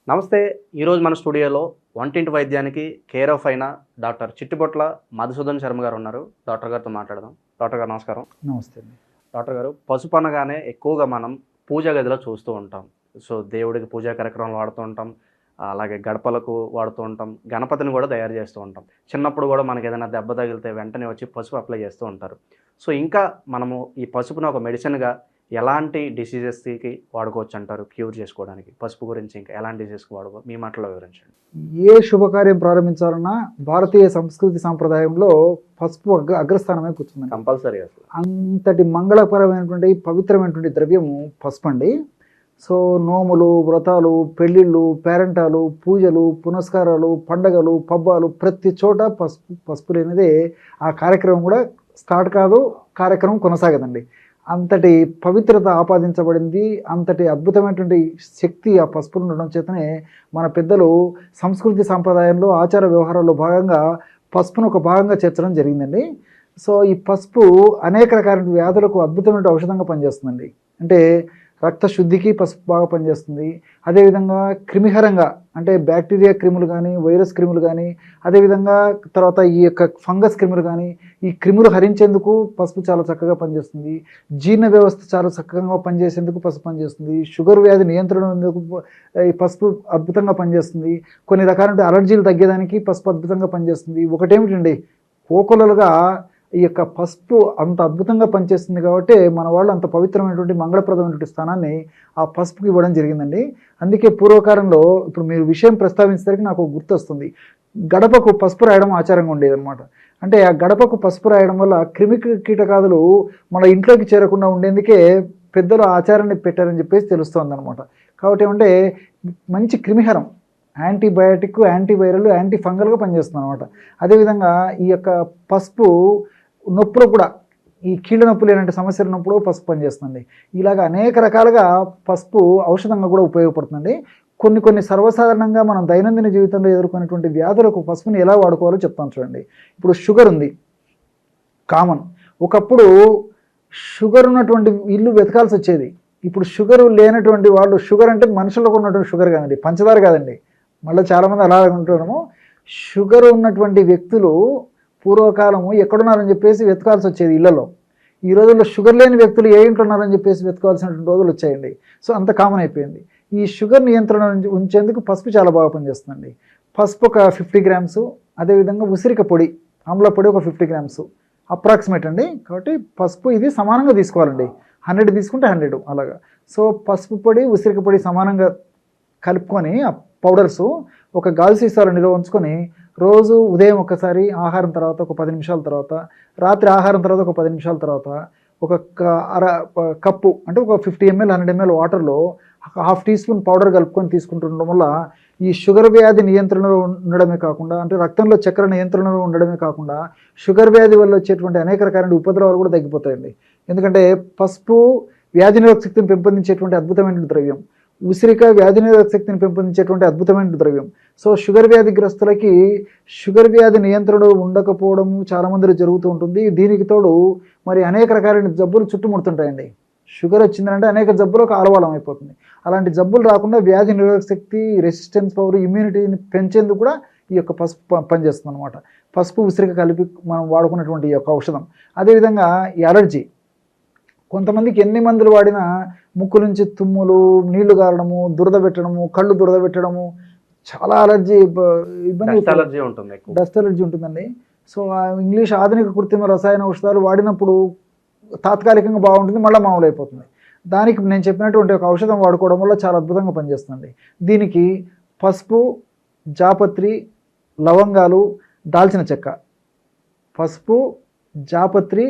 నమస్తే. ఈరోజు మన స్టూడియోలో వంటింటి వైద్యానికి కేర్ ఆఫ్ అయిన డాక్టర్ చిట్టిబొట్ల మధుసూదన్ శర్మ గారు ఉన్నారు. డాక్టర్ గారితో మాట్లాడదాం. డాక్టర్ గారు నమస్కారం. నమస్తే అండి. డాక్టర్ గారు, పసుపు అనగానే ఎక్కువగా మనం పూజా గదిలో చూస్తూ ఉంటాం. సో దేవుడికి పూజా కార్యక్రమాలు వాడుతూ ఉంటాం, అలాగే గడపలకు వాడుతూ ఉంటాం, గణపతిని కూడా తయారు చేస్తూ ఉంటాం. చిన్నప్పుడు కూడా మనకి ఏదైనా దెబ్బ తగిలితే వెంటనే వచ్చి పసుపు అప్లై చేస్తూ ఉంటారు. సో ఇంకా మనము ఈ పసుపును ఒక మెడిసిన్గా ఎలాంటి డిసీజెస్కి వాడుకోవచ్చు అంటారు? క్యూర్ చేసుకోవడానికి పసుపు గురించి ఇంకా ఎలాంటి డిసీజెస్కి వాడుకో మీ మాటలో వివరించండి. ఏ శుభకార్యం ప్రారంభించాలన్నా భారతీయ సంస్కృతి సాంప్రదాయంలో పసుపు అగ్రస్థానమే కూర్చుందండి. కంపల్సరీ. అసలు అంతటి మంగళకరమైనటువంటి పవిత్రమైనటువంటి ద్రవ్యము పసుపు అండి. సో నోములు, వ్రతాలు, పెళ్ళిళ్ళు, పేరంటాలు, పూజలు, పునస్కారాలు, పండగలు, పబ్బాలు ప్రతి చోట పసుపు లేనిదే ఆ కార్యక్రమం కూడా స్టార్ట్ కాదు, కార్యక్రమం కొనసాగదండి. అంతటి పవిత్రత ఆపాదించబడింది, అంతటి అద్భుతమైనటువంటి శక్తి ఆ పసుపులు ఉండడం చేతనే మన పెద్దలు సంస్కృతి సాంప్రదాయంలో ఆచార వ్యవహారాల్లో భాగంగా పసుపును ఒక భాగంగా చేర్చడం జరిగిందండి. సో ఈ పసుపు అనేక రకాల వ్యాధులకు అద్భుతమైన ఔషధంగా పనిచేస్తుందండి. అంటే రక్త శుద్ధికి పసుపు బాగా పనిచేస్తుంది. అదేవిధంగా క్రిమిహరంగా అంటే బ్యాక్టీరియా క్రిములు కానీ, వైరస్ క్రిములు కానీ, అదేవిధంగా తర్వాత ఈ యొక్క ఫంగస్ క్రిములు కానీ, ఈ క్రిములు హరించేందుకు పసుపు చాలా చక్కగా పనిచేస్తుంది. జీర్ణ వ్యవస్థ చాలా చక్కగా పనిచేసేందుకు పసుపు పనిచేస్తుంది. షుగర్ వ్యాధి నియంత్రణ ఈ పసుపు అద్భుతంగా పనిచేస్తుంది. కొన్ని రకాల అలర్జీలు తగ్గేదానికి పసుపు అద్భుతంగా పనిచేస్తుంది. ఒకటేమిటండి, కోకొలలుగా ఈ యొక్క పసుపు అంత అద్భుతంగా పనిచేస్తుంది కాబట్టి మన వాళ్ళు అంత పవిత్రమైనటువంటి మంగళప్రదమైనటువంటి స్థానాన్ని ఆ పసుపుకి ఇవ్వడం జరిగిందండి. అందుకే పూర్వకాలంలో ఇప్పుడు మీరు విషయం ప్రస్తావించేసరికి నాకు గుర్తు వస్తుంది. గడపకు పసుపు రాయడం ఆచారంగా ఉండేదన్నమాట. అంటే ఆ గడపకు పసుపు రాయడం వల్ల క్రిమి కీటకాదులు మన ఇంట్లోకి చేరకుండా ఉండేందుకే పెద్దలు ఆచారాన్ని పెట్టారని చెప్పేసి తెలుస్తుంది అనమాట. కాబట్టి ఏమంటే మంచి క్రిమిహరం, యాంటీబయాటిక్, యాంటీవైరల్, యాంటీ ఫంగల్గా పనిచేస్తుంది అనమాట. అదేవిధంగా ఈ యొక్క పసుపు నొప్పులు కూడా, ఈ కీళ్ళ నొప్పులు ఇలాంటి సమస్యల నొప్పులు పసుపు పనిచేస్తుంది. ఇలాగ అనేక రకాలుగా పసుపు ఔషధంగా కూడా ఉపయోగపడుతుంది. కొన్ని సర్వసాధారణంగా మనం దైనందిన జీవితంలో ఎదుర్కొనేటువంటి వ్యాధులకు పసుపుని ఎలా వాడుకోవాలో చెప్తాను చూడండి. ఇప్పుడు షుగర్ ఉంది, కామన్. ఒకప్పుడు షుగర్ ఉన్నటువంటి ఇల్లు వెతకాల్సి వచ్చేది. ఇప్పుడు షుగర్ లేనటువంటి వాళ్ళు, షుగర్ అంటే మనుషులకు ఉన్నటువంటి షుగర్ కాదండి, పంచదార కాదండి. మళ్ళీ చాలామంది అలా అనుకుంటున్నాము. షుగర్ ఉన్నటువంటి వ్యక్తులు పూర్వకాలము ఎక్కడున్నారని చెప్పేసి వెతకాల్సి వచ్చేది ఇళ్లలో. ఈ రోజుల్లో షుగర్ లేని వ్యక్తులు ఏ ఇంట్లో ఉన్నారని చెప్పేసి వెతకాల్సినటువంటి రోజులు వచ్చాయండి. సో అంత కామన్ అయిపోయింది. ఈ షుగర్ నియంత్రణ ఉంచేందుకు పసుపు చాలా బాగా పనిచేస్తుందండి. పసుపు ఒక 50 గ్రామ్స్, అదేవిధంగా ఉసిరిక పొడి, ఆమ్ల పొడి ఒక 50 గ్రామ్స్ అప్రాక్సిమేట్ అండి. కాబట్టి పసుపు ఇది సమానంగా తీసుకోవాలండి. 100 తీసుకుంటే 100 అలాగా. సో పసుపు పొడి, ఉసిరిక పొడి సమానంగా కలుపుకొని ఆ పౌడర్స్ ఒక గాజు సీసాలో నిల్వ ఉంచుకొని రోజు ఉదయం ఒకసారి, ఆహారం తర్వాత ఒక 10 నిమిషాల తర్వాత, రాత్రి ఆహారం తర్వాత ఒక 10 నిమిషాల తర్వాత ఒక అర కప్పు అంటే ఒక 50 ml 100 ml వాటర్లో ½ టీ స్పూన్ పౌడర్ కలుపుకొని తీసుకుంటుండడం వల్ల ఈ షుగర్ వ్యాధి నియంత్రణలో ఉండడమే కాకుండా, అంటే రక్తంలో చక్కెర నియంత్రణలో ఉండడమే కాకుండా షుగర్ వ్యాధి వల్ల వచ్చేటువంటి అనేక రకాల ఉపద్రవాలు కూడా తగ్గిపోతాయండి. ఎందుకంటే పసుపు వ్యాధి నిరోధక శక్తిని పెంపొందించేటువంటి అద్భుతమైన ద్రవ్యం, ఉసిరిక వ్యాధి నిరోధక శక్తిని పెంపొందించేటువంటి అద్భుతమైన ద్రవ్యం. సో షుగర్ వ్యాధిగ్రస్తులకి షుగర్ వ్యాధి నియంత్రణ ఉండకపోవడం చాలామందిలో జరుగుతూ ఉంటుంది. దీనికి తోడు మరి అనేక రకాలైన జబ్బులు చుట్టుముడుతుంటాయండి. షుగర్ వచ్చిందంటే అనేక జబ్బులకు ఆలవాలం అయిపోతుంది. అలాంటి జబ్బులు రాకుండా వ్యాధి నిరోధక శక్తి, రెసిస్టెన్స్ పవర్, ఇమ్యూనిటీని పెంచేందుకు కూడా ఈ యొక్క పసుపు పనిచేస్తుంది అనమాట. పసుపు, ఉసిరిక కలిపి మనం వాడుకున్నటువంటి ఈ యొక్క ఔషధం. అదేవిధంగా ఈ అలర్జీ, కొంతమందికి ఎన్ని మందులు వాడినా ముక్కు నుంచి తుమ్ములు, నీళ్లు గారడము, దురద పెట్టడము, కళ్ళు దురద పెట్టడము, చాలా అలర్జీ ఇబ్బంది, డస్ట్ అలర్జీ ఉంటుందండి. సో ఇంగ్లీష్ ఆధునిక కృత్రిమ రసాయన ఔషధాలు వాడినప్పుడు తాత్కాలికంగా బాగుంటుంది, మళ్ళీ మామూలు అయిపోతుంది. దానికి నేను చెప్పినటువంటి ఒక ఔషధం వాడుకోవడం వల్ల చాలా అద్భుతంగా పనిచేస్తుంది. దీనికి పసుపు, జాపత్రి, లవంగాలు, దాల్చిన చెక్క, పసుపు, జాపత్రి,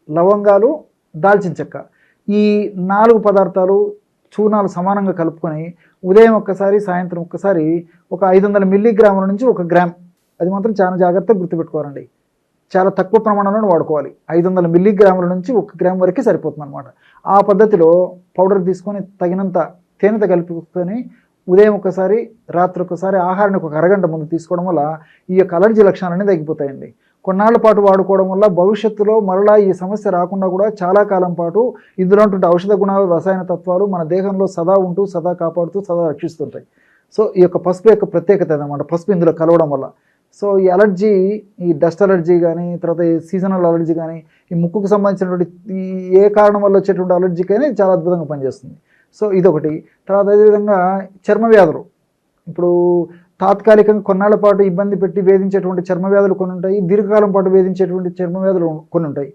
లవంగాలు, దాల్చిన చెక్క, ఈ 4 పదార్థాలు చూర్ణాలు సమానంగా కలుపుకొని ఉదయం ఒక్కసారి, సాయంత్రం ఒక్కసారి ఒక 500 మిల్లీగ్రాముల నుంచి 1 గ్రామ్, అది మాత్రం చాలా జాగ్రత్తగా గుర్తుపెట్టుకోవాలండి. చాలా తక్కువ ప్రమాణంలో వాడుకోవాలి. 500 మిల్లీగ్రాముల నుంచి 1 గ్రామ్ వరకు సరిపోతుంది అనమాట. ఆ పద్ధతిలో పౌడర్ తీసుకొని తగినంత తేనెతో కలుపుకొని ఉదయం ఒకసారి, రాత్రి ఒకసారి, ఆహారానికి ఒక అరగంట ముందు తీసుకోవడం వల్ల ఈ యొక్క అలర్జీ లక్షణాలన్నీ తగ్గిపోతాయండి. కొన్నాళ్ల పాటు వాడుకోవడం వల్ల భవిష్యత్తులో మరలా ఈ సమస్య రాకుండా కూడా చాలా కాలం పాటు ఇందులో ఉంటుంటే ఔషధ గుణాలు, రసాయన తత్వాలు మన దేహంలో సదా ఉంటూ, సదా కాపాడుతూ, సదా రక్షిస్తుంటాయి. సో ఈ యొక్క పసుపు యొక్క ప్రత్యేకత అనమాట, పసుపు ఇందులో కలవడం వల్ల. సో ఈ అలర్జీ, ఈ డస్ట్ అలర్జీ కానీ, తర్వాత ఈ సీజనల్ అలర్జీ కానీ, ఈ ముక్కుకు సంబంధించినటువంటి ఈ ఏ కారణం వల్ల వచ్చేటువంటి అలర్జీకైనా ఇది చాలా అద్భుతంగా పనిచేస్తుంది. సో ఇదొకటి. తర్వాత అదేవిధంగా చర్మ వ్యాధులు, ఇప్పుడు తాత్కాలికంగా కొన్నాళ్ల పాటు ఇబ్బంది పెట్టి వేధించేటువంటి చర్మ వ్యాధులు కొన్ని ఉంటాయి, దీర్ఘకాలం పాటు వేధించేటువంటి చర్మ వ్యాధులు కొన్ని ఉంటాయి.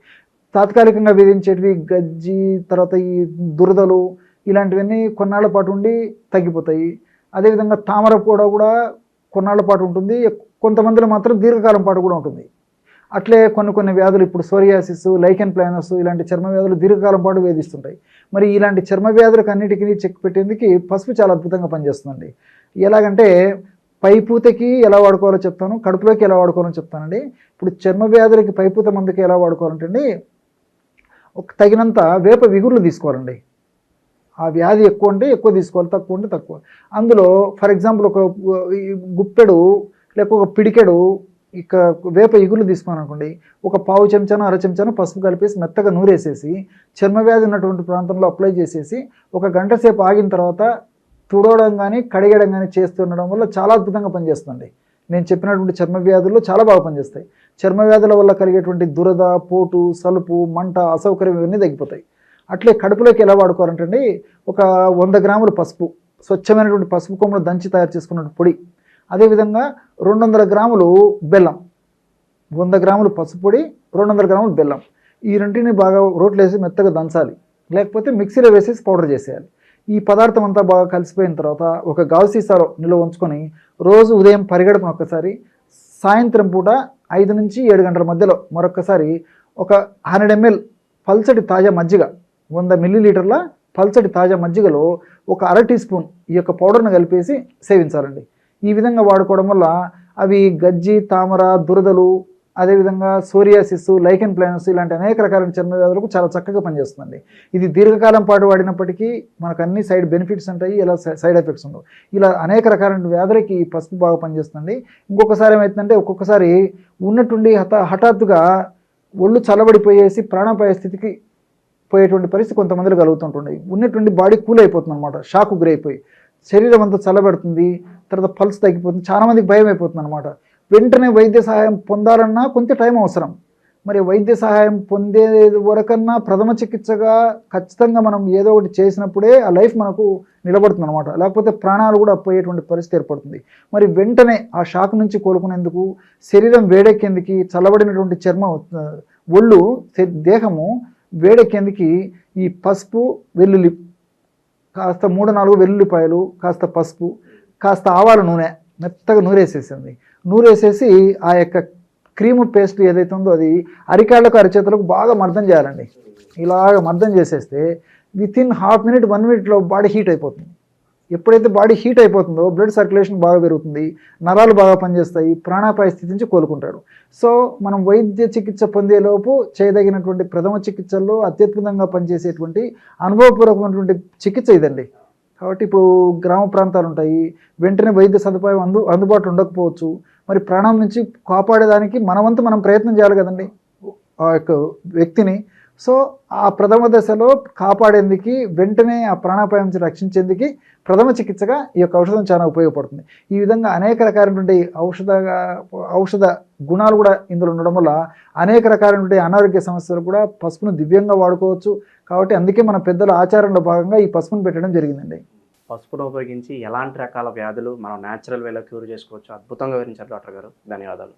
తాత్కాలికంగా వేధించేటివి గజ్జి, తర్వాత ఈ దురదలు, ఇలాంటివన్నీ కొన్నాళ్ల పాటు ఉండి తగ్గిపోతాయి. అదేవిధంగా తామర కూడా కొన్నాళ్ల పాటు ఉంటుంది, కొంతమందిలో మాత్రం దీర్ఘకాలం పాటు కూడా ఉంటుంది. అట్లే కొన్ని వ్యాధులు, ఇప్పుడు సోరియాసిస్, లైకెన్ ప్లానస్, ఇలాంటి చర్మ వ్యాధులు దీర్ఘకాలం పాటు వేధిస్తుంటాయి. మరి ఇలాంటి చర్మ వ్యాధులకు అన్నిటికీ చెక్ పెట్టేందుకు పసుపు చాలా అద్భుతంగా పనిచేస్తుందండి. ఎలాగంటే పైపూతకి ఎలా వాడుకోవాలో చెప్తాను, కడుపులోకి ఎలా వాడుకోవాలో చెప్తానండి. ఇప్పుడు చర్మ వ్యాధులకి పైపూత మందుకి ఎలా వాడుకోవాలంటే అండి, ఒక తగినంత వేప విగుర్లు తీసుకోవాలండి. ఆ వ్యాధి ఎక్కువ ఉంటే ఎక్కువ తీసుకోవాలి, తక్కువ ఉంటే తక్కువ. అందులో ఫర్ ఎగ్జాంపుల్ ఒక గుప్పెడు లేక ఒక పిడికెడు ఇక వేప ఇగులు తీసుకున్నాను అనుకోండి, ఒక పావు చెంచాను అర చెంచాను పసుపు కలిపేసి మెత్తగా నూరేసేసి చర్మ వ్యాధి ఉన్నటువంటి ప్రాంతంలో అప్లై చేసేసి 1 గంట సేపు ఆగిన తర్వాత తుడవడం కానీ కడిగడం కానీ చేస్తుండడం వల్ల చాలా అద్భుతంగా పనిచేస్తుంది. నేను చెప్పినటువంటి చర్మ వ్యాధుల్లో చాలా బాగా పనిచేస్తాయి. చర్మ వ్యాధుల వల్ల కలిగేటువంటి దురద, పోటు, సలుపు, మంట, అసౌకర్యం ఇవన్నీ తగ్గిపోతాయి. అట్లే కడుపులోకి ఎలా వాడుకోవాలంటే అండి, ఒక 100 గ్రాములు పసుపు, స్వచ్ఛమైనటువంటి పసుపు కొమ్మలు దంచి తయారు చేసుకున్న పొడి, అదేవిధంగా 200 గ్రాములు బెల్లం, 100 గ్రాములు పసుపు పొడి, 200 గ్రాములు బెల్లం, ఈ రెంటిని బాగా రోట్లో వేసి మెత్తగా దంచాలి, లేకపోతే మిక్సీలో వేసేసి పౌడర్ చేసేయాలి. ఈ పదార్థం అంతా బాగా కలిసిపోయిన తర్వాత ఒక గాజు సీసాలో నిల్వ ఉంచుకొని రోజు ఉదయం పరిగెడపను ఒక్కసారి, సాయంత్రం పూట 5 నుంచి 7 గంటల మధ్యలో మరొకసారి ఒక 100 ml పల్చటి తాజా మజ్జిగ, 100 మిల్లీలీటర్ల పల్చటి తాజా మజ్జిగలో ఒక అర టీ స్పూన్ ఈ యొక్క పౌడర్ను కలిపేసి సేవించాలండి. ఈ విధంగా వాడుకోవడం వల్ల అవి గజ్జి, తామర, దురదలు, అదేవిధంగా సోరియాసిస్, లైకెన్ ప్లానస్ ఇలాంటి అనేక రకాలైన చర్మ వ్యాధులకు చాలా చక్కగా పనిచేస్తుంది. ఇది దీర్ఘకాలం పాటు వాడినప్పటికీ మనకు అన్ని సైడ్ బెనిఫిట్స్ ఉంటాయి, ఇలా సైడ్ ఎఫెక్ట్స్ ఉండవు. ఇలా అనేక రకాలైన వ్యాధులకి పసుపు బాగా పనిచేస్తుంది. ఇంకొకసారి ఏమవుతుందంటే, ఒక్కొక్కసారి ఉన్నట్టుండి హఠాత్తుగా ఒళ్ళు చల్లబడిపోయేసి ప్రాణాపాయ స్థితికి పోయేటువంటి పరిస్థితి కొంతమందిలో కలుగుతుంటుంది. ఉన్నటువంటి బాడీ కూల్ అయిపోతుంది అనమాట, షాక్ గురైపోయి శరీరం అంతా చల్లబడుతుంది, తర్వాత పల్స్ తగ్గిపోతుంది, చాలామందికి భయం అయిపోతుంది అనమాట. వెంటనే వైద్య సహాయం పొందాలన్నా కొంత టైం అవసరం. మరి వైద్య సహాయం పొందే వరకన్నా ప్రథమ చికిత్సగా ఖచ్చితంగా మనం ఏదో ఒకటి చేసినప్పుడే ఆ లైఫ్ మనకు నిలబడుతుంది అనమాట, లేకపోతే ప్రాణాలు కూడా పోయేటువంటి పరిస్థితి ఏర్పడుతుంది. మరి వెంటనే ఆ షాక్ నుంచి కోలుకునేందుకు, శరీరం వేడెక్కేందుకు, చల్లబడినటువంటి చర్మం, ఒళ్ళు, దేహము వేడెక్కేందుకు ఈ పసుపు, వెల్లుల్లి, కాస్త 3-4 వెల్లుల్లిపాయలు, కాస్త పసుపు, కాస్త ఆవాల నూనె మెత్తగా నూరేసేసి ఆ యొక్క క్రీము పేస్ట్ ఏదైతే ఉందో అది అరికాళ్ళకు అరిచేతులకు బాగా మర్దం చేయాలండి. ఇలాగ మర్దం చేసేస్తే వితిన్ హాఫ్ మినిట్ 1 మినిట్లో బాడీ హీట్ అయిపోతుంది. ఎప్పుడైతే బాడీ హీట్ అయిపోతుందో బ్లడ్ సర్క్యులేషన్ బాగా పెరుగుతుంది, నరాలు బాగా పనిచేస్తాయి, ప్రాణాపాయ స్థితి నుంచి కోలుకుంటాడు. సో మనం వైద్య చికిత్స పొందేలోపు చేయదగినటువంటి ప్రథమ చికిత్సల్లో అత్యద్భుతంగా పనిచేసేటువంటి అనుభవపూర్వకమైనటువంటి చికిత్స ఇదండి. కాబట్టి ఇప్పుడు గ్రామ ప్రాంతాలు ఉంటాయి, వెంటనే వైద్య సదుపాయం అందుబాటులో ఉండకపోవచ్చు. మరి ప్రాణం నుంచి కాపాడేదానికి మనవంతు మనం ప్రయత్నం చేయాలి కదండి ఆ యొక్క వ్యక్తిని. సో ఆ ప్రథమ దశలో కాపాడేందుకు, వెంటనే ఆ ప్రాణాపాయం నుంచి రక్షించేందుకు ప్రథమ చికిత్సగా ఈ యొక్క ఔషధం చాలా ఉపయోగపడుతుంది. ఈ విధంగా అనేక రకాలైనటువంటి ఔషధ గుణాలు కూడా ఇందులో ఉండడం వల్ల అనేక రకాలైనటువంటి అనారోగ్య సమస్యలు కూడా పసుపును దివ్యంగా వాడుకోవచ్చు. కాబట్టి అందుకే మన పెద్దల ఆచారంలో భాగంగా ఈ పసుపును పెట్టడం జరిగిందండి. పసుపును ఉపయోగించి ఎలాంటి రకాల వ్యాధులు మనం న్యాచురల్ వేలో క్యూర్ చేసుకోవచ్చు, అద్భుతంగా వివరించారు డాక్టర్ గారు. ధన్యవాదాలు.